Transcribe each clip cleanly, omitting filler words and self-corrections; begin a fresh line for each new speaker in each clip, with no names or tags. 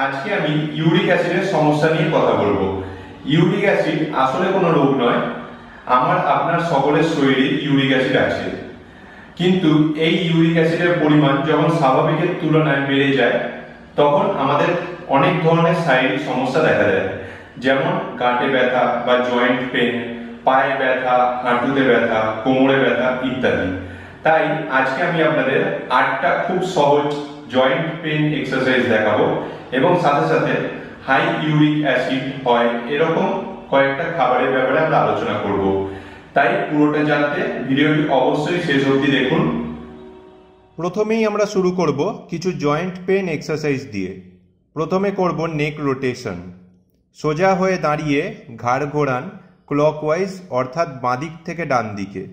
আজকে আমি ইউরিক অ্যাসিডের সমস্যা নিয়ে কথা বলবো। ইউরিক অ্যাসিড আসলে কোনো রোগ নয়। আপনার সকলের শরীরে ইউরিক অ্যাসিড আছে, কিন্তু এই ইউরিক অ্যাসিডের পরিমাণ যখন স্বাভাবিকের তুলনায় বেড়ে যায় তখন আমাদের অনেক ধরনের শারীরিক সমস্যা দেখা দেয়, যেমন গাঁটে ব্যথা বা জয়েন্ট পেন, পায়ে ব্যথা, হাঁটুতে ব্যথা, কোমরে ব্যথা ইত্যাদি। তাই আজকে আমি আপনাদের 8টা খুব সহজ জয়েন্ট পেন এক্সারসাইজ দেখাবো এবং সাথে সাথে হাই ইউরিক অ্যাসিড হয় এরকম কয়েকটা খাবারের ব্যাপারে আমরা আলোচনা করব। তাই পুরোটা জানতে ভিডিওটি অবশ্যই শেষ অবধি দেখুন।
প্রথমেই আমরা শুরু করব কিছু জয়েন্ট পেন এক্সারসাইজ দিয়ে। প্রথমে করব নেক রোটেশন। সোজা হয়ে দাঁড়িয়ে ঘাড় ঘোরান ক্লকওয়াইজ অর্থাৎ বাঁদিক থেকে ডান দিকে।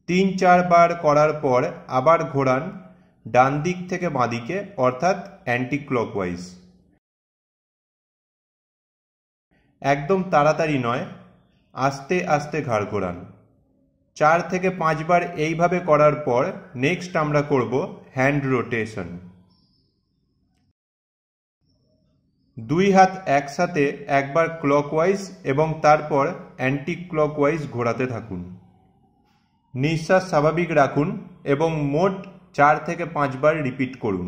3-4 বার করার পর আবার ঘোরান ডান দিক থেকে বাঁদিকে অর্থাৎ অ্যান্টি ক্লকওয়াইজ। একদম তাড়াতাড়ি নয়, আস্তে আস্তে ঘাড় ঘোরান। 4 থেকে 5 বার এইভাবে করার পর নেক্সট আমরা করব হ্যান্ড রোটেশন। 2 হাত একসাথে একবার ক্লকওয়াইজ এবং তারপর অ্যান্টি ক্লকওয়াইজ ঘোরাতে থাকুন। নিঃশ্বাস স্বাভাবিক রাখুন এবং মোট 4 থেকে 5 বার রিপিট করুন।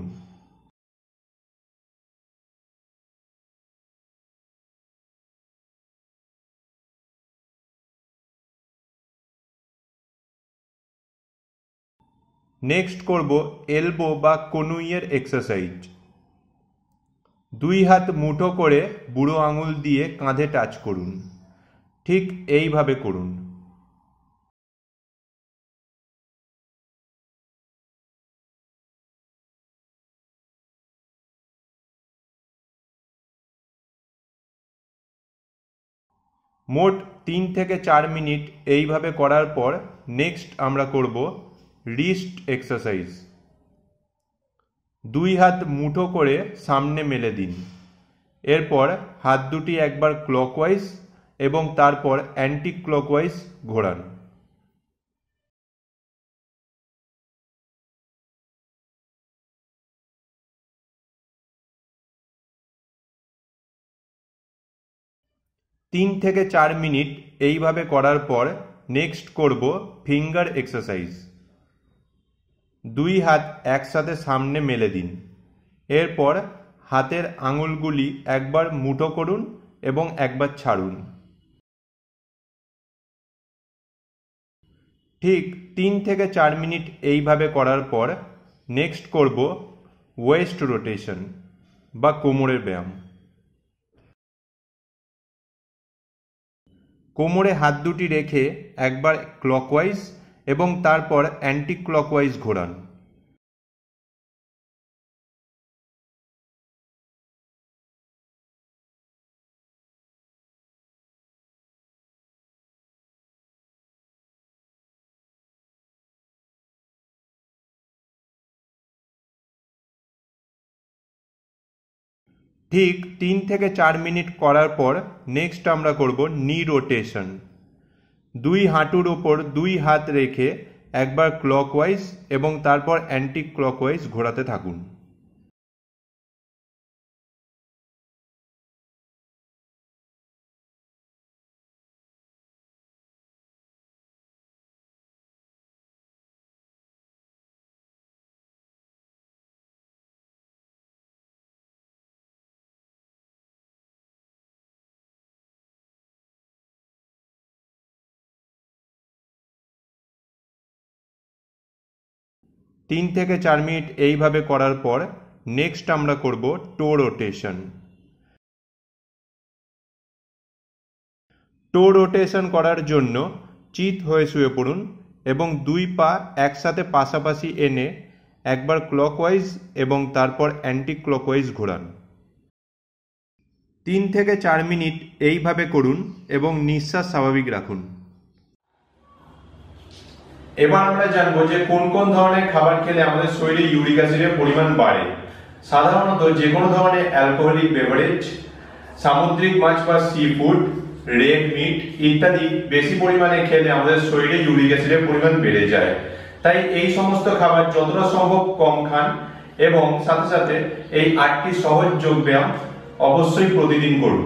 নেক্সট করব এলবো বা কনুইয়ের এক্সারসাইজ। 2 হাত মুঠো করে বুড়ো আঙুল দিয়ে কাঁধে টাচ করুন। ঠিক এইভাবে করুন। মোট 3 থেকে 4 মিনিট এইভাবে করার পর নেক্সট আমরা করব রিস্ট এক্সারসাইজ। 2 হাত মুঠো করে সামনে মেলে দিন। এরপর হাত দুটি একবার ক্লকওয়াইজ এবং তারপর অ্যান্টি ক্লকওয়াইজ ঘোরান। তিন থেকে 4 মিনিট এইভাবে করার পর নেক্সট করব ফিঙ্গার এক্সারসাইজ। 2 হাত একসাথে সামনে মেলে দিন। এরপর হাতের আঙুলগুলি একবার মুঠো করুন এবং একবার ছাড়ুন। ঠিক 3 থেকে 4 মিনিট এইভাবে করার পর নেক্সট করব ওয়েস্ট রোটেশন বা কোমরের ব্যায়াম। কোমরে হাত দুটি রেখে একবার ক্লকওয়াইজ এবং তারপর অ্যান্টি ক্লকওয়াইজ ঘোরান। ঠিক 3 থেকে 4 মিনিট করার পর নেক্সট আমরা করব নি রোটেশন। 2 হাঁটুর ওপর 2 হাত রেখে একবার ক্লকওয়াইজ এবং তারপর অ্যান্টি ক্লকওয়াইজ ঘোরাতে থাকুন। তিন থেকে 4 মিনিট এইভাবে করার পর নেক্সট আমরা করব টো রোটেশন। টো রোটেশন করার জন্য চিত হয়ে শুয়ে পড়ুন এবং 2 পা একসাথে পাশাপাশি এনে একবার ক্লকওয়াইজ এবং তারপর অ্যান্টি ক্লকওয়াইজ ঘোরান। 3 থেকে 4 মিনিট এইভাবে করুন এবং নিঃশ্বাস স্বাভাবিক রাখুন।
এবার আমরা জানবো যে কোন কোন ধরনের খাবার খেলে আমাদের শরীরে ইউরিক অ্যাসিডের পরিমাণ বাড়ে। সাধারণত যে কোনো ধরনের অ্যালকোহলিক বেভারেজ, সামুদ্রিক মাছ বা সি ফুড, রেড মিট ইত্যাদি বেশি পরিমাণে খেলে আমাদের শরীরে ইউরিক অ্যাসিডের পরিমাণ বেড়ে যায়। তাই এই সমস্ত খাবার যতটা সম্ভব কম খান এবং সাথে সাথে এই 8টি সহজ যোগ ব্যায়াম অবশ্যই প্রতিদিন করুন।